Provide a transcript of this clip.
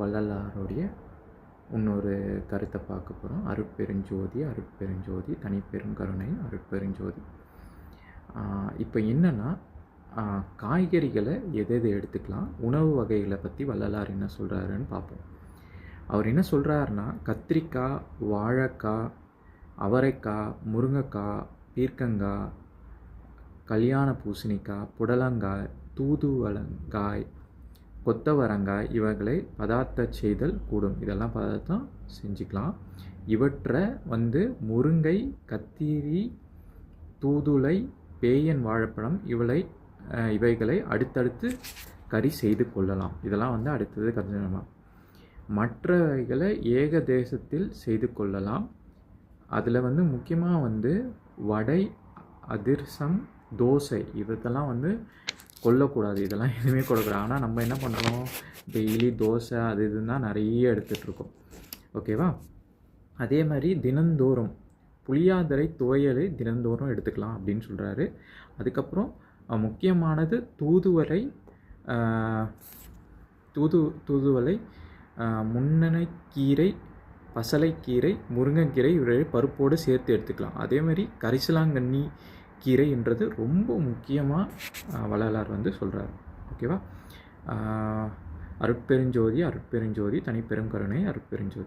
வள்ளலாருடைய இன்னொரு கருத்தை பார்க்க போகிறோம். அருட்பெருஞ்சோதி அருட்பெருஞ்சோதி தனிப்பெரும் கருணை அருட்பெருஞ்சோதி. இப்போ என்னென்னா, காய்கறிகளை எது எடுத்துக்கலாம், உணவு வகைகளை பற்றி வள்ளலார் என்ன சொல்கிறாருன்னு பார்ப்போம். அவர் என்ன சொல்கிறாருன்னா, கத்திரிக்காய், வாழைக்காய், அவரைக்காய், முருங்கைக்காய், பீர்க்கங்காய், கல்யாண பூசணிக்காய், புடலங்காய், தூதுவளங்காய், கொத்தவரங்காய் இவைகளை பதார்த்த செய்தல் கூடும். இதெல்லாம் பதார்த்தம் செஞ்சுக்கலாம். இவற்றை முருங்கை, கத்திரி, தூதுளை, பேயன் வாழைப்பழம் இவைகளை அடுத்தடுத்து கறி செய்து கொள்ளலாம். இதெல்லாம் அடுத்தது கற்றுக்கலாம். மற்றவைகளை ஏகதேசத்தில் செய்து கொள்ளலாம். அதில் முக்கியமாக வடை, அதிரசம், தோசை இதெல்லாம் கொல்லக்கூடாது. இதெல்லாம் எதுவுமே கொள்ளக்கூடாது. ஆனால் நம்ம என்ன பண்ணுறோம், டெய்லி தோசை அது இதுன்னு தான் நிறைய எடுத்துகிட்ருக்கோம். ஓகேவா? அதே மாதிரி தினந்தோறும் புளியாதரை துவையலை தினந்தோறும் எடுத்துக்கலாம் அப்படின்னு சொல்கிறாரு. அதுக்கப்புறம் முக்கியமானது தூதுவளை, முன்னணைக்கீரை, பசலைக்கீரை, முருங்கைக்கீரை இவரை பருப்போடு சேர்த்து எடுத்துக்கலாம். அதேமாதிரி கரிசலாங்கண்ணி கீரை என்றது ரொம்ப முக்கியமாக வள்ளலார் சொல்கிறார். ஓகேவா? அருட்பெருஞ்சோதி அருட்பெருஞ்சோதி தனிப்பெரும் கருணை அருட்பெருஞ்சோதி.